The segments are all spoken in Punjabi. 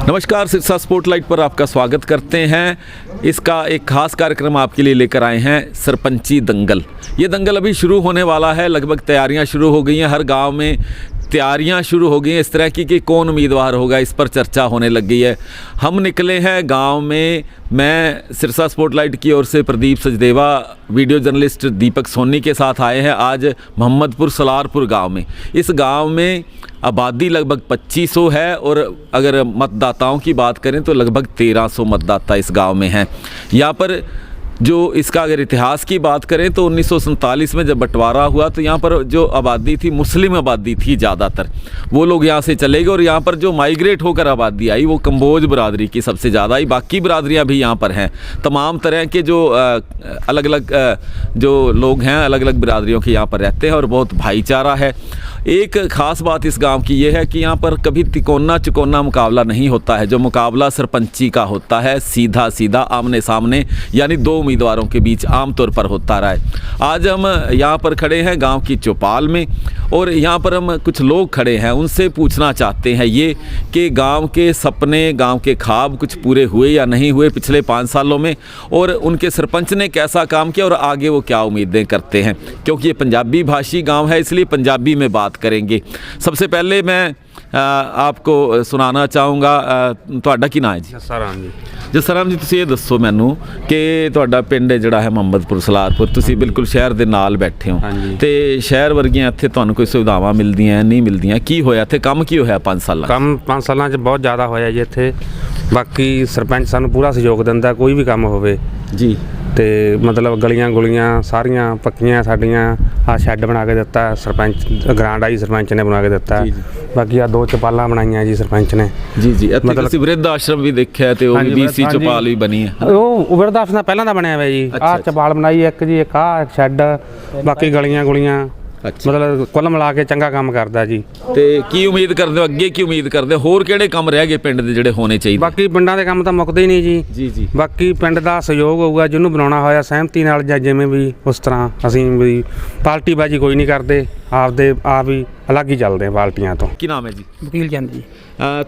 नमस्कार, सिरसा स्पॉटलाइट पर आपका स्वागत करते हैं। इसका एक खास कार्यक्रम आपके लिए लेकर आए हैं, सरपंची दंगल। ये दंगल अभी शुरू होने वाला है, लगभग तैयारियां शुरू हो गई हैं। हर गांव में तैयारियां शुरू हो गई हैं इस तरह की कि कौन उम्मीदवार होगा, इस पर चर्चा होने लग गई है। हम निकले हैं गांव में। मैं सिरसा स्पॉटलाइट की ओर से प्रदीप सचदेवा, वीडियो जर्नलिस्ट दीपक सोनी के साथ आए हैं आज मोहम्मदपुर सलारपुर गांव में। इस गांव में आबादी लगभग 2500 है और अगर मतदाताओं की बात करें तो लगभग 1300 मतदाता इस गांव में हैं। यहाँ पर जो इसका अगर इतिहास की बात करें तो 1947 में जब बंटवारा हुआ तो यहाँ पर जो आबादी थी, मुस्लिम आबादी थी ज़्यादातर, वो लोग यहाँ से चले गए और यहाँ पर जो माइग्रेट होकर आबादी आई वो कंबोज बरादरी की सबसे ज़्यादा आई। बाकी बरादरियाँ भी यहाँ पर हैं, तमाम तरह के जो अलग अलग जो लोग हैं, अलग अलग बरादरियों के यहाँ पर रहते हैं और बहुत भाईचारा है। एक ख़ास बात इस गांव की ये है कि यहाँ पर कभी तिकोना चुकोना मुकाबला नहीं होता है। जो मुकाबला सरपंची का होता है, सीधा सीधा आमने सामने, यानी दो उम्मीदवारों के बीच आमतौर पर होता रहा है। आज हम यहाँ पर खड़े हैं गांव की चौपाल में और यहाँ पर हम कुछ लोग खड़े हैं, उनसे पूछना चाहते हैं ये कि गांव के सपने, गांव के ख्वाब कुछ पूरे हुए या नहीं हुए पिछले 5 सालों में, और उनके सरपंच ने कैसा काम किया और आगे वो क्या उम्मीदें करते हैं। क्योंकि ये पंजाबी भाषी गांव है, इसलिए पंजाबी में बात करेंगे। सबसे पहले मैं आपको सुनाना चाहूँगा, ਤੁਹਾਡਾ ਕੀ ਨਾਂ ਹੈ ਜੀ? ਜਸਰਾਮ ਜੀ। ਜਸਰਾਮ ਜੀ, ਤੁਸੀਂ ਇਹ ਦੱਸੋ ਮੈਨੂੰ ਕਿ ਤੁਹਾਡਾ ਪਿੰਡ ਜਿਹੜਾ ਹੈ ਮੁਹੰਮਦਪੁਰ ਸਲਾਰਪੁਰ, ਤੁਸੀਂ ਬਿਲਕੁਲ ਸ਼ਹਿਰ ਦੇ ਨਾਲ ਬੈਠੇ ਹੋ ਤੇ ਸ਼ਹਿਰ ਵਰਗੀਆਂ ਇੱਥੇ ਤੁਹਾਨੂੰ ਕੋਈ ਸੁਵਿਧਾਵਾਂ ਮਿਲਦੀਆਂ ਨਹੀਂ ਮਿਲਦੀਆਂ? ਕੀ ਹੋਇਆ ਇੱਥੇ, ਕੰਮ ਕੀ ਹੋਇਆ 5 ਸਾਲਾਂ? ਕੰਮ 5 ਸਾਲਾਂ 'ਚ ਬਹੁਤ ਜ਼ਿਆਦਾ ਹੋਇਆ ਜੀ ਇੱਥੇ। ਬਾਕੀ ਸਰਪੰਚ ਸਾਨੂੰ ਪੂਰਾ ਸਹਿਯੋਗ ਦਿੰਦਾ, ਕੋਈ ਵੀ ਕੰਮ ਹੋਵੇ ਜੀ। ਤੇ ਮਤਲਬ ਗਲੀਆਂ ਗੁਲੀਆਂ ਸਾਰੀਆਂ ਪੱਕੀਆਂ ਸਾਡੀਆਂ। ਆ ਸ਼ੈੱਡ ਬਣਾ ਕੇ ਦਿੱਤਾ ਸਰਪੰਚ, ਗ੍ਰਾਂਟ ਆਈ ਸਰਪੰਚ ਨੇ ਬਣਾ ਕੇ ਦਿੱਤਾ। ਬਾਕੀ ਆ 2 ਚਪਾਲਾਂ ਬਣਾਈਆਂ ਜੀ ਸਰਪੰਚ ਨੇ ਜੀ। ਇੱਥੇ ਤੁਸੀਂ ਬਿਰਧ ਆਸ਼ਰਮ ਵੀ ਦੇਖਿਆ ਤੇ ਉਹ BC ਚਪਾਲ ਵੀ ਬਣੀ ਹੈ। ਉਹ ਬਿਰਧ ਆਸ਼ਰਮ ਪਹਿਲਾਂ ਦਾ ਬਣਿਆ ਹੋਇਆ ਜੀ। ਆ ਚਪਾਲ ਬਣਾਈ ਇੱਕ ਜੀ, ਇੱਕ ਆ ਸ਼ੈੱਡ, ਬਾਕੀ ਗਲੀਆਂ ਗੁਲੀਆਂ। ਮਤਲਬ ਕੁੱਲ ਮਿਲਾ ਕੇ ਚੰਗਾ ਕੰਮ ਕਰਦਾ ਜੀ। ਤੇ ਕੀ ਉਮੀਦ ਕਰਦੇ ਹੋ ਅੱਗੇ, ਕੀ ਉਮੀਦ ਕਰਦੇ ਹੋ? ਹੋਰ ਕਿਹੜੇ ਕੰਮ ਰਹਿ ਗਏ ਪਿੰਡ ਦੇ ਜਿਹੜੇ ਹੋਣੇ ਚਾਹੀਦੇ? ਬਾਕੀ ਪਿੰਡਾਂ ਦੇ ਕੰਮ ਤਾਂ ਮੁੱਕਦੇ ਹੀ ਨਹੀਂ ਜੀ। ਬਾਕੀ ਪਿੰਡ ਦਾ ਸਹਿਯੋਗ ਹੋਊਗਾ, ਜਿਹਨੂੰ ਬਣਾਉਣਾ ਹੋਇਆ ਸਹਿਮਤੀ ਨਾਲ ਜਾਂ ਜਿਵੇਂ ਵੀ ਉਸ ਤਰ੍ਹਾਂ। ਅਸੀਂ ਵੀ ਪਾਰਟੀਬਾਜ਼ੀ ਕੋਈ ਨਹੀਂ ਕਰਦੇ, ਆਪਦੇ ਆਪ ਹੀ ਅਲੱਗ ਹੀ ਚੱਲਦੇ ਹਾਂ ਪਾਰਟੀਆਂ ਤੋਂ। ਕੀ ਨਾਮ ਹੈ ਜੀ? ਵਕੀਲ ਚੰਦ ਜੀ।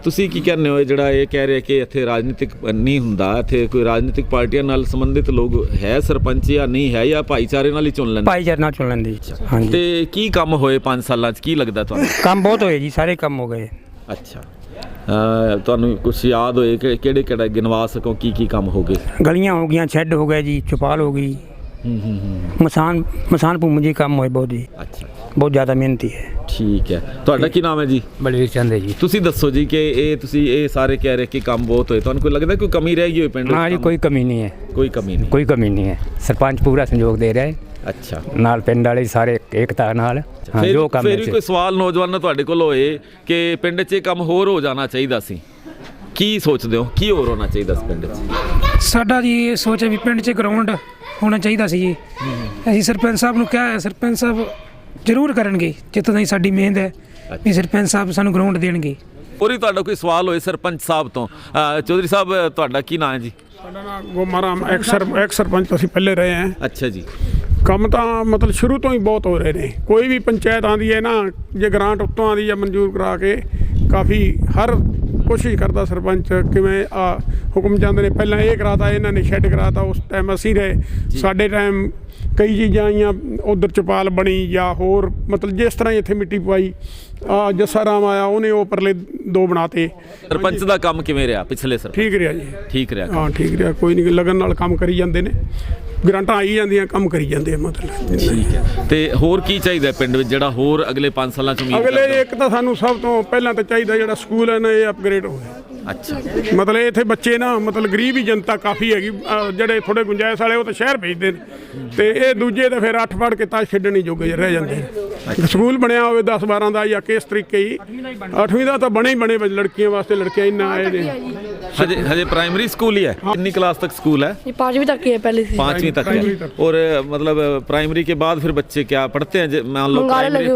ਤੁਸੀਂ ਕੀ ਕਹਿੰਦੇ ਹੋ ਜਿਹੜਾ ਇਹ ਕਹਿ ਰਹੇ ਕਿ ਇੱਥੇ ਰਾਜਨੀਤਿਕ ਨਹੀਂ ਹੁੰਦਾ, ਇੱਥੇ ਕੋਈ ਰਾਜਨੀਤਿਕ ਪਾਰਟੀਆਂ ਨਾਲ ਸੰਬੰਧਿਤ ਲੋਕ ਹੈ ਸਰਪੰਚ ਜਾਂ ਨਹੀਂ ਹੈ, ਜਾਂ ਭਾਈਚਾਰੇ ਨਾਲ ਹੀ ਚੁਣ ਲੈਂਦੇ? ਭਾਈਚਾਰੇ ਨਾਲ ਚੁਣ ਲੈਂਦੇ ਜੀ। ਹਾਂਜੀ। ਤੇ ਕੀ ਕੰਮ ਹੋਏ 5 ਸਾਲਾਂ 'ਚ, ਕੀ ਲੱਗਦਾ ਤੁਹਾਨੂੰ? ਕੰਮ ਬਹੁਤ ਹੋਏ ਜੀ, ਸਾਰੇ ਕੰਮ ਹੋ ਗਏ। ਅੱਛਾ, ਤੁਹਾਨੂੰ ਕੁਛ ਯਾਦ ਹੋਏ ਕਿ ਕਿਹੜੇ ਕਿਹੜੇ ਗਿਣਵਾ ਸਕੋ ਕੀ ਕੀ ਕੰਮ ਹੋ ਗਏ? ਗਲੀਆਂ ਹੋ ਗਈਆਂ, ਸ਼ੈੱਡ ਹੋ ਗਏ ਜੀ, ਚੌਪਾਲ ਹੋ ਗਈ, ਮਸਾਨ ਭੂਮੀ ਜੀ ਕੰਮ ਹੋਏ ਬਹੁਤ ਜੀ। ਅੱਛਾ, ਬਹੁਤ ਜ਼ਿਆਦਾ ਮਿਹਨਤੀ ਹੈ। ਠੀਕ ਹੈ। ਤੁਹਾਡਾ ਕੀ ਨਾਮ ਹੈ ਜੀ? ਬਲਵੀਰ ਚੰਦ ਜੀ। ਤੁਸੀਂ ਦੱਸੋ ਜੀ ਕਿ ਇਹ ਸਾਰੇ ਕਹਿ ਰਹੇ ਕਿ ਕੰਮ ਬਹੁਤ ਹੋਏ, ਤੁਹਾਨੂੰ ਕੋਈ ਲੱਗਦਾ ਕੋਈ ਕਮੀ ਰਹਿ ਗਈ ਹੋਈ ਪਿੰਡ? ਹਾਂ ਜੀ, ਕੋਈ ਕਮੀ ਨਹੀਂ ਹੈ। ਕੋਈ ਕਮੀ ਨਹੀਂ? ਕੋਈ ਕਮੀ ਨਹੀਂ ਹੈ। ਸਰਪੰਚ ਪੂਰਾ ਸਹਿਯੋਗ ਦੇ ਰਿਹਾ ਹੈ। ਅੱਛਾ, ਨਾਲ ਪਿੰਡ ਵਾਲੇ ਸਾਰੇ ਏਕਤਾ ਨਾਲ। ਜੋ ਕੰਮ ਫਿਰ ਵੀ ਕੋਈ ਸਵਾਲ ਨੌਜਵਾਨਾਂ ਤੁਹਾਡੇ ਕੋਲ ਹੋਏ ਕਿ ਪਿੰਡ 'ਚ ਇਹ ਕੰਮ ਹੋਰ ਹੋ ਜਾਣਾ ਚਾਹੀਦਾ ਸੀ, ਕੀ ਸੋਚਦੇ ਹੋ? ਕੀ ਹੋਰ ਹੋਣਾ ਚਾਹੀਦਾ ਸੀ ਪਿੰਡ 'ਚ? ਸਾਡਾ ਜੀ ਇਹ ਸੋਚ ਹੈ ਵੀ ਪਿੰਡ 'ਚ ਗਰਾਊਂਡ ਹੋਣਾ ਚਾਹੀਦਾ ਸੀ ਜੀ। ਅਸੀਂ ਸਰਪੰਚ ਸਾਹਿਬ ਨੂੰ ਕਿਹਾ ਹੈ, ਸਰਪੰਚ ਸਾਹਿਬ ਜ਼ਰੂਰ ਕਰਨਗੇ ਜਿੱਥੋਂ ਤਾਈਂ ਸਾਡੀ ਮਿਹਨਤ ਹੈ ਵੀ ਸਰਪੰਚ ਸਾਹਿਬ ਸਾਨੂੰ ਗਰਾਊਂਡ ਦੇਣਗੇ। ਹੋਰ ਹੀ ਤੁਹਾਡਾ ਕੋਈ ਸਵਾਲ ਹੋਏ ਸਰਪੰਚ ਸਾਹਿਬ ਤੋਂ? ਚੌਧਰੀ ਸਾਹਿਬ, ਤੁਹਾਡਾ ਕੀ ਨਾਂ ਹੈ ਜੀ? ਸਾਡਾ ਨਾਮ ਗੋਮਾ ਰਾਮ, ਐਕਸ ਸਰਪੰਚ ਅਸੀਂ ਪਹਿਲੇ ਰਹੇ ਹਾਂ। ਅੱਛਾ ਜੀ। ਕੰਮ ਤਾਂ ਮਤਲਬ ਸ਼ੁਰੂ ਤੋਂ ਹੀ ਬਹੁਤ ਹੋ ਰਹੇ ਨੇ। ਕੋਈ ਵੀ ਪੰਚਾਇਤ ਆਉਂਦੀ ਹੈ ਨਾ, ਜੇ ਗ੍ਰਾਂਟ ਉੱਤੋਂ ਆਉਂਦੀ ਹੈ ਮਨਜ਼ੂਰ ਕਰਾ ਕੇ, ਕਾਫੀ ਹਰ ਕੋਸ਼ਿਸ਼ ਕਰਦਾ ਸਰਪੰਚ ਕਿਵੇਂ ਹੁਕਮ ਜਾਂਦੇ ਨੇ। ਪਹਿਲਾਂ ਇਹ ਕਰਾਤਾ, ਇਹਨਾਂ ਨੇ ਸ਼ੈੱਡ ਕਰਾਤਾ, ਉਸ ਟਾਈਮ ਅਸੀਂ ਰਹੇ। ਸਾਡੇ ਟਾਈਮ ਕਈ ਚੀਜ਼ਾਂ ਆਈਆਂ, ਉਧਰ ਚੌਪਾਲ ਬਣੀ ਜਾਂ ਹੋਰ, ਮਤਲਬ ਜਿਸ ਤਰ੍ਹਾਂ ਇੱਥੇ ਮਿੱਟੀ ਪਵਾਈ। ਜੱਸਾ ਰਾਮ ਆਇਆ, ਉਹਨੇ ਉਹ ਪਰਲੇ 2 ਬਣਾਤੇ। ਸਰਪੰਚ ਦਾ ਕੰਮ ਕਿਵੇਂ ਰਿਹਾ ਪਿਛਲੇ ਸਰ? ਠੀਕ ਰਿਹਾ ਜੀ। ਠੀਕ ਰਿਹਾ? ਹਾਂ, ਠੀਕ ਰਿਹਾ। ਕੋਈ ਨਹੀਂ, ਲਗਨ ਨਾਲ ਕੰਮ ਕਰੀ ਜਾਂਦੇ ਨੇ, ਗ੍ਰਾਂਟਾਂ ਆਈ ਜਾਂਦੀਆਂ, ਕੰਮ ਕਰੀ ਜਾਂਦੇ ਆ ਮਤਲਬ। ਠੀਕ ਹੈ। ਤੇ ਹੋਰ ਕੀ ਚਾਹੀਦਾ ਪਿੰਡ ਵਿੱਚ ਜਿਹੜਾ ਹੋਰ ਅਗਲੇ 5 ਸਾਲਾਂ 'ਚ ਉਮੀਦ? ਅਗਲੇ ਇੱਕ ਤਾਂ ਸਾਨੂੰ ਸਭ ਤੋਂ ਪਹਿਲਾਂ ਤਾਂ ਚਾਹੀਦਾ ਜਿਹੜਾ ਸਕੂਲ ਹੈ ਨਾ, ਇਹ ਅਪਗ੍ਰੇਡ ਹੋਵੇ। ਅੱਛਾ, ਮਤਲਬ ਇੱਥੇ ਬੱਚੇ ਨਾ, ਮਤਲਬ ਗਰੀਬ ਹੀ ਜਨਤਾ ਕਾਫੀ ਹੈਗੀ। ਜਿਹੜੇ ਥੋੜੇ ਗੁੰਜਾਇਸ਼ ਵਾਲੇ ਉਹ ਤਾਂ ਸ਼ਹਿਰ ਭੇਜਦੇ ਨੇ, ਤੇ ਇਹ ਦੂਜੇ ਤਾਂ ਫਿਰ 8 ਪੜ੍ਹ ਕੇ ਤਾਂ ਛੱਡਣੀ ਜੋਗੇ ਰਹਿ ਜਾਂਦੇ। ਸਕੂਲ ਬਣਿਆ ਹੋਵੇ 10-12 ਦਾ ਜਾਂ ਕਿਸ ਤਰੀਕੇ ਹੀ, 8ਵੀਂ ਦਾ ਤਾਂ ਬਣੇ ਹੀ ਬਣੇ ਲੜਕੀਆਂ ਵਾਸਤੇ। ਲੜਕੀਆਂ ਇੰਨਾ ਆਏ ਨੇ। हजे प्राइमरी स्कूल ही है? कितनी क्लास तक स्कूल है? 5वीं तक ही है, पहले से 5वीं तक है। और मतलब प्राइमरी के बाद फिर बच्चे क्या पढ़ते हैं? मान लो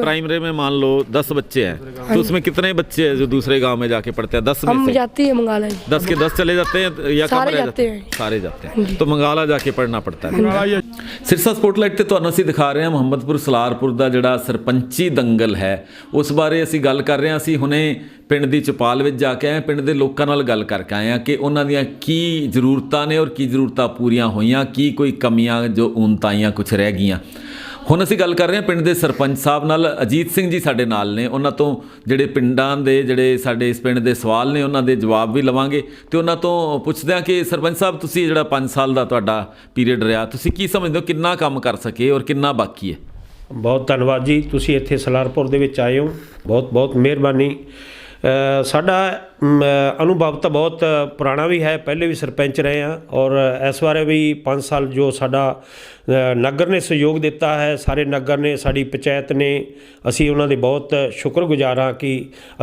प्राइमरी में मान लो 10 बच्चे हैं, तो उसमें कितने बच्चे हैं जो दूसरे गांव में जाके पढ़ते हैं? 10 में से? जाती जाती है मंगाला जी। 10 के 10 चले जाते हैं या कम सारे रह जाते हैं? हैं। सारे जाते हाँ हैं, जी। तो मंगाला जाके पढ़ना पड़ता है। ਮੰਗਾਲਾ ਜੀ ਸਿਰਸਾ ਸਪੋਟਲਾਈਟ ਤੇ ਤੁਹਾਨੂੰ ਅਸੀਂ ਦਿਖਾ ਰਹੇ ਹਾਂ ਮੁਹੰਮਦਪੁਰ ਸਲਾਰਪੁਰ ਦਾ ਜਿਹੜਾ ਸਰਪੰਚੀ ਦੰਗਲ ਹੈ, ਉਸ ਬਾਰੇ ਅਸੀਂ ਗੱਲ ਕਰ ਰਹੇ ਹਾਂ। ਅਸੀਂ ਹੁਣੇ ਪਿੰਡ ਦੀ ਚਪਾਲ ਵਿੱਚ ਜਾ ਕੇ ਆਏ, ਪਿੰਡ ਦੇ ਲੋਕਾਂ ਨਾਲ ਗੱਲ ਕਰਕੇ ਆਏ ਹਾਂ ਕਿ ਉਹਨਾਂ ਦੀਆਂ ਕੀ ਜ਼ਰੂਰਤਾਂ ਨੇ ਔਰ ਕੀ ਜ਼ਰੂਰਤਾਂ ਪੂਰੀਆਂ ਹੋਈਆਂ, ਕੀ ਕੋਈ ਕਮੀਆਂ ਜੋ ਊਨਤਾਈਆਂ ਕੁਝ ਰਹਿ ਗਈਆਂ। ਹੁਣ ਅਸੀਂ ਗੱਲ ਕਰ ਰਹੇ ਹਾਂ ਪਿੰਡ ਦੇ ਸਰਪੰਚ ਸਾਹਿਬ ਨਾਲ। ਅਜੀਤ ਸਿੰਘ ਜੀ ਸਾਡੇ ਨਾਲ ਨੇ, ਉਹਨਾਂ ਤੋਂ ਜਿਹੜੇ ਪਿੰਡਾਂ ਦੇ ਜਿਹੜੇ ਸਾਡੇ ਇਸ ਪਿੰਡ ਦੇ ਸਵਾਲ ਨੇ ਉਹਨਾਂ ਦੇ ਜਵਾਬ ਵੀ ਲਵਾਂਗੇ ਤੇ ਉਹਨਾਂ ਤੋਂ ਪੁੱਛਦੇ ਹਾਂ ਕਿ ਸਰਪੰਚ ਸਾਹਿਬ, ਤੁਸੀਂ ਜਿਹੜਾ 5 ਸਾਲ ਦਾ ਤੁਹਾਡਾ ਪੀਰੀਅਡ ਰਿਹਾ, ਤੁਸੀਂ ਕੀ ਸਮਝਦੇ ਹੋ ਕਿੰਨਾ ਕੰਮ ਕਰ ਸਕੇ ਔਰ ਕਿੰਨਾ ਬਾਕੀ ਹੈ? ਬਹੁਤ ਧੰਨਵਾਦ ਜੀ, ਤੁਸੀਂ ਇੱਥੇ ਸਲਾਰਪੁਰ ਦੇ ਵਿੱਚ ਆਏ ਹੋ, ਬਹੁਤ ਬਹੁਤ ਮਿਹਰਬਾਨੀ। ਸਾਡਾ ਅਨੁਭਵ ਤਾਂ ਬਹੁਤ ਪੁਰਾਣਾ ਵੀ ਹੈ, ਪਹਿਲੇ ਵੀ ਸਰਪੰਚ ਰਹੇ ਹਾਂ ਔਰ ਇਸ ਬਾਰੇ ਵੀ 5 ਸਾਲ ਜੋ ਸਾਡਾ ਨਗਰ ਨੇ ਸਹਿਯੋਗ ਦਿੱਤਾ ਹੈ, ਸਾਰੇ ਨਗਰ ਨੇ, ਸਾਡੀ ਪੰਚਾਇਤ ਨੇ, ਅਸੀਂ ਉਹਨਾਂ ਦੇ ਬਹੁਤ ਸ਼ੁਕਰਗੁਜ਼ਾਰ ਹਾਂ ਕਿ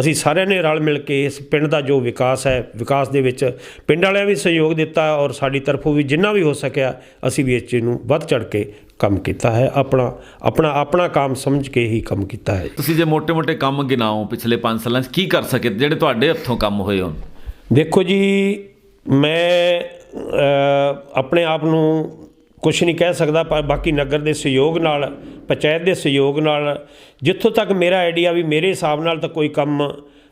ਅਸੀਂ ਸਾਰਿਆਂ ਨੇ ਰਲ ਮਿਲ ਕੇ ਇਸ ਪਿੰਡ ਦਾ ਜੋ ਵਿਕਾਸ ਹੈ, ਵਿਕਾਸ ਦੇ ਵਿੱਚ ਪਿੰਡ ਵਾਲਿਆਂ ਵੀ ਸਹਿਯੋਗ ਦਿੱਤਾ ਔਰ ਸਾਡੀ ਤਰਫੋਂ ਵੀ ਜਿੰਨਾ ਵੀ ਹੋ ਸਕਿਆ ਅਸੀਂ ਵੀ ਇਸ ਚੀਜ਼ ਨੂੰ ਵੱਧ ਚੜ੍ਹ ਕੇ ਕੰਮ ਕੀਤਾ ਹੈ। ਆਪਣਾ ਕੰਮ ਸਮਝ ਕੇ ਹੀ ਕੰਮ ਕੀਤਾ ਹੈ। ਤੁਸੀਂ ਜੇ ਮੋٹے-ਮੋٹے ਕੰਮ ਗਿਣਾਓ ਪਿਛਲੇ 5 ਸਾਲਾਂ 'ਚ ਕੀ ਕਰ ਸਕੇ ਜਿਹੜੇ ਤੁਹਾਡੇ ਹੱਥੋਂ ਕੰਮ ਹੋਏ ਹੋਣ? ਦੇਖੋ ਜੀ, ਮੈਂ ਆਪਣੇ ਆਪ ਨੂੰ ਕੁਛ ਨਹੀਂ ਕਹਿ ਸਕਦਾ, ਪਰ ਬਾਕੀ ਨਗਰ ਦੇ ਸਹਿਯੋਗ ਨਾਲ, ਪੰਚਾਇਤ ਦੇ ਸਹਿਯੋਗ ਨਾਲ, ਜਿੱਥੋਂ ਤੱਕ ਮੇਰਾ ਆਈਡੀਆ ਵੀ ਮੇਰੇ ਹਿਸਾਬ ਨਾਲ ਤਾਂ ਕੋਈ ਕੰਮ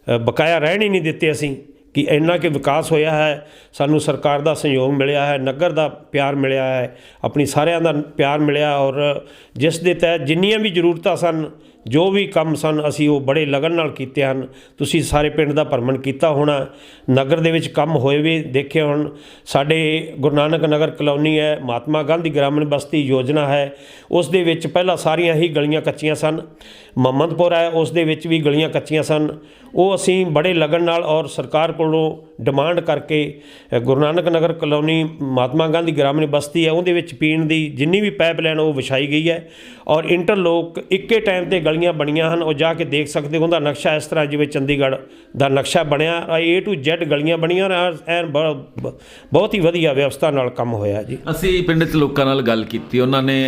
ਬਕਾਇਆ ਰਹਿਣ ਹੀ ਨਹੀਂ ਦਿੱਤੇ ਅਸੀਂ ਕਿ ਇੰਨਾ ਕਿ ਵਿਕਾਸ ਹੋਇਆ ਹੈ। ਸਾਨੂੰ ਸਰਕਾਰ ਦਾ ਸਹਿਯੋਗ ਮਿਲਿਆ ਹੈ, ਨਗਰ ਦਾ ਪਿਆਰ ਮਿਲਿਆ ਹੈ, ਆਪਣੀ ਸਾਰਿਆਂ ਦਾ ਪਿਆਰ ਮਿਲਿਆ ਔਰ ਜਿਸ ਦੇ ਤਹਿਤ ਜਿੰਨੀਆਂ ਵੀ ਜ਼ਰੂਰਤਾਂ ਸਨ, ਜੋ ਵੀ ਕੰਮ ਸਨ, ਅਸੀਂ ਉਹ ਬੜੇ ਲਗਨ ਨਾਲ ਕੀਤੇ ਹਨ। ਤੁਸੀਂ ਸਾਰੇ ਪਿੰਡ ਦਾ ਭਰਮਣ ਕੀਤਾ ਹੋਣਾ, ਨਗਰ ਦੇ ਵਿੱਚ ਕੰਮ ਹੋਏ ਵੀ ਦੇਖੇ ਹੋਣ। ਸਾਡੇ ਗੁਰੂ ਨਾਨਕ ਨਗਰ ਕਲੋਨੀ ਹੈ, ਮਹਾਤਮਾ ਗਾਂਧੀ ਗ੍ਰਾਮੀਣ ਬਸਤੀ ਯੋਜਨਾ ਹੈ, ਉਸ ਦੇ ਵਿੱਚ ਪਹਿਲਾਂ ਸਾਰੀਆਂ ਹੀ ਗਲੀਆਂ ਕੱਚੀਆਂ ਸਨ। ਮੁਹੰਮਦਪੁਰ ਹੈ, ਉਸ ਦੇ ਵਿੱਚ ਵੀ ਗਲੀਆਂ ਕੱਚੀਆਂ ਸਨ। ਉਹ ਅਸੀਂ ਬੜੇ ਲਗਨ ਨਾਲ ਔਰ ਸਰਕਾਰ ਕੋਲੋਂ ਡਿਮਾਂਡ ਕਰਕੇ ਗੁਰੂ ਨਾਨਕ ਨਗਰ ਕਲੋਨੀ ਮਹਾਤਮਾ ਗਾਂਧੀ ਗ੍ਰਾਮੀਣ ਬਸਤੀ ਹੈ, ਉਹਦੇ ਵਿੱਚ ਪੀਣ ਦੀ ਜਿੰਨੀ ਵੀ ਪਾਈਪਲਾਈਨ ਉਹ ਵਿਛਾਈ ਗਈ ਹੈ ਔਰ ਇੰਟਰਲੋਕ ਇੱਕੇ ਟਾਈਮ 'ਤੇ ਗਲੀਆਂ ਬਣੀਆਂ ਹਨ। ਉਹ ਜਾ ਕੇ ਦੇਖ ਸਕਦੇ ਹੋ, ਉਹਦਾ ਨਕਸ਼ਾ ਇਸ ਤਰ੍ਹਾਂ ਜਿਵੇਂ ਚੰਡੀਗੜ੍ਹ ਦਾ ਨਕਸ਼ਾ ਬਣਿਆ, A to Z ਗਲੀਆਂ ਬਣੀਆਂ ਐਨ ਬਹੁਤ ਹੀ ਵਧੀਆ ਵਿਵਸਥਾ ਨਾਲ ਕੰਮ ਹੋਇਆ ਜੀ। ਅਸੀਂ ਪਿੰਡ 'ਚ ਲੋਕਾਂ ਨਾਲ ਗੱਲ ਕੀਤੀ, ਉਹਨਾਂ ਨੇ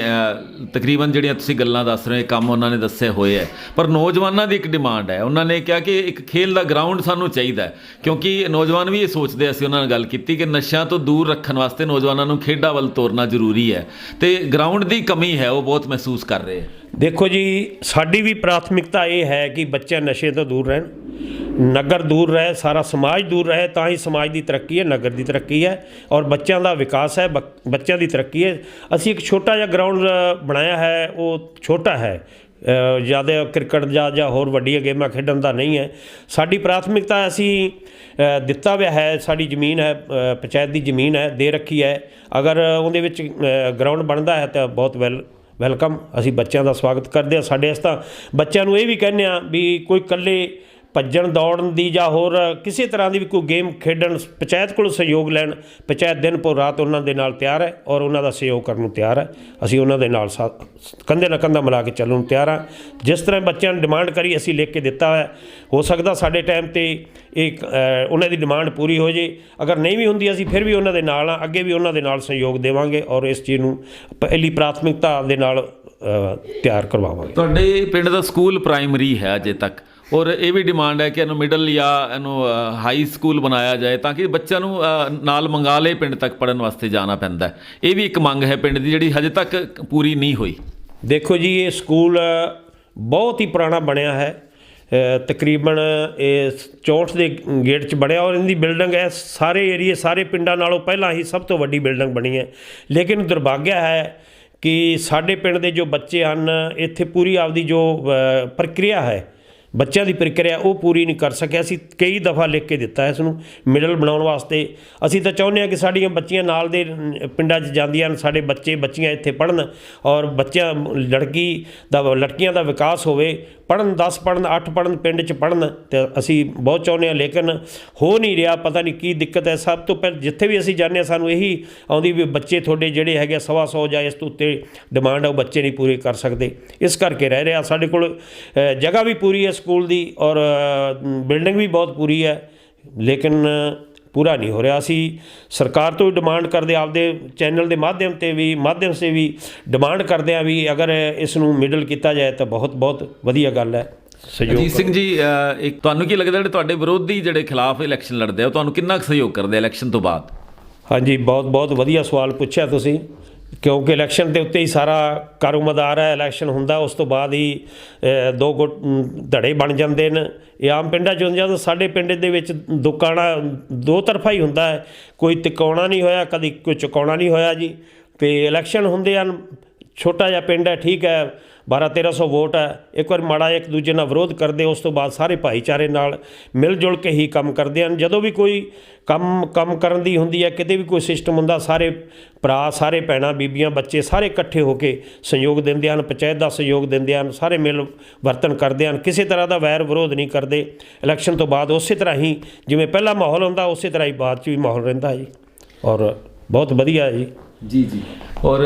ਤਕਰੀਬਨ ਜਿਹੜੀਆਂ ਤੁਸੀਂ ਗੱਲਾਂ ਦੱਸ ਰਹੇ ਕੰਮ ਉਹਨਾਂ ਨੇ ਦੱਸੇ ਹੋਏ ਹੈ, ਪਰ ਨੌਜਵਾਨਾਂ ਦੀ ਇੱਕ ਡਿਮਾਂਡ ਹੈ। ਉਹਨਾਂ ਨੇ ਕਿਹਾ ਕਿ ਇੱਕ ਖੇਲ ਦਾ ਗਰਾਊਂਡ ਸਾਨੂੰ ਚਾਹੀਦਾ ਹੈ, ਕਿਉਂਕਿ ਨੌਜਵਾਨ ਵੀ ਇਹ ਸੋਚਦੇ। ਅਸੀਂ ਉਹਨਾਂ ਨਾਲ ਗੱਲ ਕੀਤੀ ਕਿ ਨਸ਼ਿਆਂ ਤੋਂ ਦੂਰ ਰੱਖਣ ਵਾਸਤੇ ਨੌਜਵਾਨਾਂ ਨੂੰ ਖੇਡਾਂ ਵੱਲ ਤੋਰਨਾ ਜ਼ਰੂਰੀ ਹੈ ਤੇ ਗਰਾਊਂਡ ਦੀ ਕਮੀ ਹੈ, ਉਹ ਬਹੁਤ ਮਹਿਸੂਸ ਕਰ ਰਹੇ ਹੈ। ਦੇਖੋ ਜੀ, ਸਾਡੀ ਵੀ ਪ੍ਰਾਥਮਿਕਤਾ ਇਹ ਹੈ ਕਿ ਬੱਚੇ ਨਸ਼ੇ ਤੋਂ ਦੂਰ ਰਹਿਣ, ਨਗਰ ਦੂਰ ਰਹੇ, ਸਾਰਾ ਸਮਾਜ ਦੂਰ ਰਹੇ, ਤਾਂ ਹੀ ਸਮਾਜ ਦੀ ਤਰੱਕੀ ਹੈ, ਨਗਰ ਦੀ ਤਰੱਕੀ ਹੈ ਔਰ ਬੱਚਿਆਂ ਦਾ ਵਿਕਾਸ ਹੈ, ਬੱਚਿਆਂ ਦੀ ਤਰੱਕੀ ਹੈ। ਅਸੀਂ ਇੱਕ ਛੋਟਾ ਜਿਹਾ ਗਰਾਊਂਡ ਬਣਾਇਆ ਹੈ, ਉਹ ਛੋਟਾ ਹੈ, ਜ਼ਿਆਦਾ ਕ੍ਰਿਕਟ ਜਾਂ ਹੋਰ ਵੱਡੀਆਂ ਗੇਮਾਂ ਖੇਡਣ ਦਾ ਨਹੀਂ ਹੈ। ਸਾਡੀ ਪ੍ਰਾਥਮਿਕਤਾ ਅਸੀਂ ਦਿੱਤਾ ਹੋਇਆ ਹੈ, ਸਾਡੀ ਜ਼ਮੀਨ ਹੈ, ਪੰਚਾਇਤ ਦੀ ਜ਼ਮੀਨ ਹੈ, ਦੇ ਰੱਖੀ ਹੈ। ਅਗਰ ਉਹਦੇ ਵਿੱਚ ਗਰਾਊਂਡ ਬਣਦਾ ਹੈ ਤਾਂ ਬਹੁਤ ਵੈਲਕਮ, ਅਸੀਂ ਬੱਚਿਆਂ ਦਾ ਸਵਾਗਤ ਕਰਦੇ ਹਾਂ। ਸਾਡੇ ਇਸ ਤਾਂ ਬੱਚਿਆਂ ਨੂੰ ਇਹ ਵੀ ਕਹਿੰਦੇ ਹਾਂ ਵੀ ਕੋਈ ਇਕੱਲੇ ਭੱਜਣ ਦੌੜਨ ਦੀ ਜਾਂ ਹੋਰ ਕਿਸੇ ਤਰ੍ਹਾਂ ਦੀ ਵੀ ਕੋਈ ਗੇਮ ਖੇਡਣ, ਪੰਚਾਇਤ ਕੋਲੋਂ ਸਹਿਯੋਗ ਲੈਣ। ਪੰਚਾਇਤ ਦਿਨ ਭਰ ਰਾਤ ਉਹਨਾਂ ਦੇ ਨਾਲ ਤਿਆਰ ਹੈ ਔਰ ਉਹਨਾਂ ਦਾ ਸਹਿਯੋਗ ਕਰਨ ਨੂੰ ਤਿਆਰ ਹੈ। ਅਸੀਂ ਉਹਨਾਂ ਦੇ ਨਾਲ ਕੰਧੇ ਨਾਲ ਕੰਧਾ ਮਿਲਾ ਕੇ ਚੱਲਣ ਨੂੰ ਤਿਆਰ ਹਾਂ। ਜਿਸ ਤਰ੍ਹਾਂ ਬੱਚਿਆਂ ਨੇ ਡਿਮਾਂਡ ਕਰੀ ਅਸੀਂ ਲਿਖ ਕੇ ਦਿੱਤਾ ਹੈ। ਹੋ ਸਕਦਾ ਸਾਡੇ ਟਾਈਮ 'ਤੇ ਇੱਕ ਉਹਨਾਂ ਦੀ ਡਿਮਾਂਡ ਪੂਰੀ ਹੋ ਜੇ, ਅਗਰ ਨਹੀਂ ਵੀ ਹੁੰਦੀ ਅਸੀਂ ਫਿਰ ਵੀ ਉਹਨਾਂ ਦੇ ਨਾਲ ਹਾਂ, ਅੱਗੇ ਵੀ ਉਹਨਾਂ ਦੇ ਨਾਲ ਸਹਿਯੋਗ ਦੇਵਾਂਗੇ ਔਰ ਇਸ ਚੀਜ਼ ਨੂੰ ਪਹਿਲੀ ਪ੍ਰਾਥਮਿਕਤਾ ਦੇ ਨਾਲ ਤਿਆਰ ਕਰਵਾਵਾਂਗੇ। ਤੁਹਾਡੇ ਪਿੰਡ ਦਾ ਸਕੂਲ ਪ੍ਰਾਇਮਰੀ ਹੈ ਅਜੇ ਤੱਕ, ਔਰ ਇਹ ਵੀ ਡਿਮਾਂਡ ਹੈ ਕਿ ਇਹਨੂੰ ਮਿਡਲ ਜਾਂ ਇਹਨੂੰ ਹਾਈ ਸਕੂਲ ਬਣਾਇਆ ਜਾਏ ਤਾਂ ਕਿ ਬੱਚਿਆਂ ਨੂੰ ਨਾਲ ਮੰਗਾਲੇ ਪਿੰਡ ਤੱਕ ਪੜ੍ਹਨ ਵਾਸਤੇ ਜਾਣਾ ਪੈਂਦਾ। ਇਹ ਵੀ ਇੱਕ ਮੰਗ ਹੈ ਪਿੰਡ ਦੀ ਜਿਹੜੀ ਹਜੇ ਤੱਕ ਪੂਰੀ ਨਹੀਂ ਹੋਈ। ਦੇਖੋ ਜੀ, ਇਹ ਸਕੂਲ ਬਹੁਤ ਹੀ ਪੁਰਾਣਾ ਬਣਿਆ ਹੈ, ਤਕਰੀਬਨ ਇਹ 64 ਦੇ ਗੇਟ 'ਚ ਬਣਿਆ ਔਰ ਇਹਦੀ ਬਿਲਡਿੰਗ ਹੈ ਸਾਰੇ ਏਰੀਏ, ਸਾਰੇ ਪਿੰਡਾਂ ਨਾਲੋਂ ਪਹਿਲਾਂ ਹੀ ਸਭ ਤੋਂ ਵੱਡੀ ਬਿਲਡਿੰਗ ਬਣੀ ਹੈ। ਲੇਕਿਨ ਦੁਰਭਾਗਿਆ ਹੈ ਕਿ ਸਾਡੇ ਪਿੰਡ ਦੇ ਜੋ ਬੱਚੇ ਹਨ, ਇੱਥੇ ਪੂਰੀ ਆਪਦੀ ਜੋ ਪ੍ਰਕਿਰਿਆ ਹੈ, ਬੱਚਿਆਂ ਦੀ ਪ੍ਰਕਿਰਿਆ ਉਹ ਪੂਰੀ ਨਹੀਂ ਕਰ ਸਕਿਆ। ਅਸੀਂ ਕਈ ਦਫਾ ਲਿਖ ਕੇ ਦਿੱਤਾ ਇਸ ਨੂੰ ਮਿਡਲ ਬਣਾਉਣ ਵਾਸਤੇ। ਅਸੀਂ ਤਾਂ ਚਾਹੁੰਦੇ ਹਾਂ ਕਿ ਸਾਡੀਆਂ ਬੱਚੀਆਂ ਨਾਲ ਦੇ ਪਿੰਡਾਂ 'ਚ ਜਾਂਦੀਆਂ ਹਨ, ਸਾਡੇ ਬੱਚੀਆਂ ਇੱਥੇ ਪੜ੍ਹਨ ਔਰ ਲੜਕੀਆਂ ਦਾ ਵਿਕਾਸ ਹੋਵੇ, ਪੜ੍ਹਨ, 10 ਪੜ੍ਹਨ, 8 ਪੜ੍ਹਨ, ਪਿੰਡ 'ਚ ਪੜ੍ਹਨ, ਅਤੇ ਅਸੀਂ ਬਹੁਤ ਚਾਹੁੰਦੇ ਹਾਂ। ਲੇਕਿਨ ਹੋ ਨਹੀਂ ਰਿਹਾ, ਪਤਾ ਨਹੀਂ ਕੀ ਦਿੱਕਤ ਹੈ। ਸਭ ਤੋਂ ਪਹਿਲਾਂ ਜਿੱਥੇ ਵੀ ਅਸੀਂ ਜਾਂਦੇ ਹਾਂ ਸਾਨੂੰ ਇਹੀ ਆਉਂਦੀ ਵੀ ਬੱਚੇ ਤੁਹਾਡੇ ਜਿਹੜੇ ਹੈਗੇ 125 ਜਾਂ ਇਸ ਤੋਂ ਉੱਤੇ ਡਿਮਾਂਡ ਆ, ਉਹ ਬੱਚੇ ਨਹੀਂ ਪੂਰੇ ਕਰ ਸਕਦੇ, ਇਸ ਕਰਕੇ ਰਹਿ ਰਿਹਾ। ਸਾਡੇ ਕੋਲ ਜਗ੍ਹਾ ਵੀ ਪੂਰੀ ਹੈ ਸਕੂਲ ਦੀ ਔਰ ਬਿਲਡਿੰਗ ਵੀ ਬਹੁਤ ਪੂਰੀ ਹੈ, ਲੇਕਿਨ ਪੂਰਾ ਨਹੀਂ ਹੋ ਰਿਹਾ। ਅਸੀਂ ਸਰਕਾਰ ਤੋਂ ਵੀ ਡਿਮਾਂਡ ਕਰਦੇ, ਆਪਦੇ ਚੈਨਲ ਦੇ ਮਾਧਿਅਮ ਸੇ ਵੀ ਡਿਮਾਂਡ ਕਰਦੇ ਹਾਂ ਵੀ ਅਗਰ ਇਸ ਨੂੰ ਮਿਡਲ ਕੀਤਾ ਜਾਏ ਤਾਂ ਬਹੁਤ ਬਹੁਤ ਵਧੀਆ ਗੱਲ ਹੈ। ਸਹਿਯੋਗ ਅਜੀਤ ਸਿੰਘ ਜੀ, ਇੱਕ ਤੁਹਾਨੂੰ ਕੀ ਲੱਗਦਾ ਜਿਹੜੇ ਤੁਹਾਡੇ ਵਿਰੋਧੀ ਜਿਹੜੇ ਖਿਲਾਫ ਇਲੈਕਸ਼ਨ ਲੜਦੇ ਆ ਉਹ ਤੁਹਾਨੂੰ ਕਿੰਨਾ ਕੁ ਸਹਿਯੋਗ ਕਰਦੇ ਆ ਇਲੈਕਸ਼ਨ ਤੋਂ ਬਾਅਦ? ਹਾਂਜੀ, ਬਹੁਤ ਬਹੁਤ ਵਧੀਆ ਸਵਾਲ ਪੁੱਛਿਆ ਤੁਸੀਂ, ਕਿਉਂਕਿ ਇਲੈਕਸ਼ਨ ਦੇ ਉੱਤੇ ਹੀ ਸਾਰਾ ਕਾਰੋਮਦਾਰ ਹੈ। ਇਲੈਕਸ਼ਨ ਹੁੰਦਾ ਉਸ ਤੋਂ ਬਾਅਦ ਹੀ ਦੋ ਧੜੇ ਬਣ ਜਾਂਦੇ ਨੇ। ਇਹ ਆਮ ਪਿੰਡਾਂ 'ਚ ਹੁੰਦਾ। ਸਾਡੇ ਪਿੰਡ ਦੇ ਵਿੱਚ ਦੁਕਾਨਾ ਦੋ ਤਰਫਾ ਹੀ ਹੁੰਦਾ ਹੈ, ਕੋਈ ਤਿਕਾਉਣਾ ਨਹੀਂ ਹੋਇਆ, ਕਦੀ ਕੋਈ ਚੁਕਾਉਣਾ ਨਹੀਂ ਹੋਇਆ ਜੀ। ਅਤੇ ਇਲੈਕਸ਼ਨ ਹੁੰਦੇ ਹਨ, ਛੋਟਾ ਜਿਹਾ ਪਿੰਡ ਹੈ, ਠੀਕ ਹੈ, 1200-1300 ਵੋਟ ਹੈ। ਇੱਕ ਵਾਰ ਮਾੜਾ ਇੱਕ ਦੂਜੇ ਨਾਲ ਵਿਰੋਧ ਕਰਦੇ, ਉਸ ਤੋਂ ਬਾਅਦ ਸਾਰੇ ਭਾਈਚਾਰੇ ਨਾਲ ਮਿਲ ਜੁਲ ਕੇ ਹੀ ਕੰਮ ਕਰਦੇ ਹਨ। ਜਦੋਂ ਵੀ ਕੋਈ ਕੰਮ ਕਰਨ ਦੀ ਹੁੰਦੀ ਹੈ, ਕਿਤੇ ਵੀ ਕੋਈ ਸਿਸਟਮ ਹੁੰਦਾ, ਸਾਰੇ ਭਰਾ, ਸਾਰੇ ਭੈਣਾਂ, ਬੀਬੀਆਂ, ਬੱਚੇ ਸਾਰੇ ਇਕੱਠੇ ਹੋ ਕੇ ਸਹਿਯੋਗ ਦਿੰਦੇ ਹਨ, ਪੰਚਾਇਤ ਦਾ ਸਹਿਯੋਗ ਦਿੰਦੇ ਹਨ, ਸਾਰੇ ਮਿਲ ਵਰਤਨ ਕਰਦੇ ਹਨ, ਕਿਸੇ ਤਰ੍ਹਾਂ ਦਾ ਵੈਰ ਵਿਰੋਧ ਨਹੀਂ ਕਰਦੇ। ਇਲੈਕਸ਼ਨ ਤੋਂ ਬਾਅਦ ਉਸੇ ਤਰ੍ਹਾਂ ਹੀ ਜਿਵੇਂ ਪਹਿਲਾ ਮਾਹੌਲ ਹੁੰਦਾ, ਉਸੇ ਤਰ੍ਹਾਂ ਹੀ ਬਾਅਦ 'ਚ ਵੀ ਮਾਹੌਲ ਰਹਿੰਦਾ ਜੀ, ਔਰ ਬਹੁਤ ਵਧੀਆ ਹੈ ਜੀ। ਜੀ। ਔਰ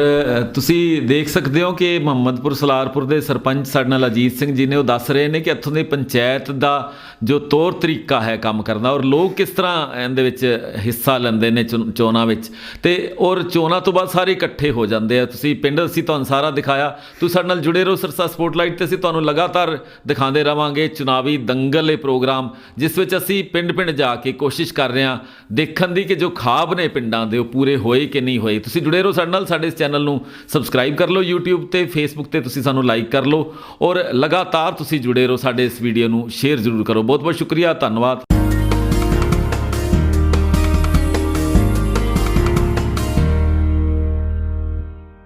ਤੁਸੀਂ ਦੇਖ ਸਕਦੇ ਹੋ ਕਿ ਮੁਹੰਮਦਪੁਰ ਸਲਾਰਪੁਰ ਦੇ ਸਰਪੰਚ ਸਾਡੇ ਨਾਲ ਅਜੀਤ ਸਿੰਘ ਜੀ ਨੇ, ਉਹ ਦੱਸ ਰਹੇ ਨੇ ਕਿ ਇੱਥੋਂ ਦੀ ਪੰਚਾਇਤ ਦਾ ਜੋ ਤੌਰ ਤਰੀਕਾ ਹੈ ਕੰਮ ਕਰਨ ਦਾ, ਔਰ ਲੋਕ ਕਿਸ ਤਰ੍ਹਾਂ ਇਹਦੇ ਵਿੱਚ ਹਿੱਸਾ ਲੈਂਦੇ ਨੇ ਚੋਣਾਂ ਵਿੱਚ, ਤੇ ਔਰ ਚੋਣਾਂ ਤੋਂ ਬਾਅਦ ਸਾਰੇ ਇਕੱਠੇ ਹੋ ਜਾਂਦੇ ਆ। ਤੁਸੀਂ ਪਿੰਡ ਅਸੀਂ ਤੁਹਾਨੂੰ ਸਾਰਾ ਦਿਖਾਇਆ, ਤੁਸੀਂ ਸਾਡੇ ਨਾਲ ਜੁੜੇ ਰਹੋ ਸਿਰਸਾ ਸਪੋਟਲਾਈਟ ਤੇ। ਅਸੀਂ ਤੁਹਾਨੂੰ ਲਗਾਤਾਰ ਦਿਖਾਉਂਦੇ ਰਵਾਂਗੇ ਚੁਣਾਵੀ ਦੰਗਲ ਇਹ ਪ੍ਰੋਗਰਾਮ, ਜਿਸ ਵਿੱਚ ਅਸੀਂ ਪਿੰਡ ਜਾ ਕੇ ਕੋਸ਼ਿਸ਼ ਕਰ ਰਹੇ ਹਾਂ ਦੇਖਣ ਦੀ ਕਿ ਜੋ ਖਾਬ ਨੇ ਪਿੰਡਾਂ ਦੇ ਉਹ ਪੂਰੇ ਹੋਏ ਕਿ ਨਹੀਂ ਹੋਏ। ਤੁਸੀਂ ਜੁੜੇ ਰਹੋ ਸਾਡੇ ਨਾਲ, ਸਾਡੇ ਇਸ ਚੈਨਲ ਨੂੰ ਸਬਸਕ੍ਰਾਈਬ ਕਰ ਲਓ, YouTube ਤੇ Facebook ਤੇ ਤੁਸੀਂ ਸਾਨੂੰ ਲਾਈਕ ਕਰ ਲਓ, ਔਰ ਲਗਾਤਾਰ ਤੁਸੀਂ ਜੁੜੇ ਰਹੋ, ਸਾਡੇ ਇਸ ਵੀਡੀਓ ਨੂੰ ਸ਼ੇਅਰ ਜ਼ਰੂਰ ਕਰੋ। ਬਹੁਤ ਬਹੁਤ ਸ਼ੁਕਰੀਆ, ਧੰਨਵਾਦ।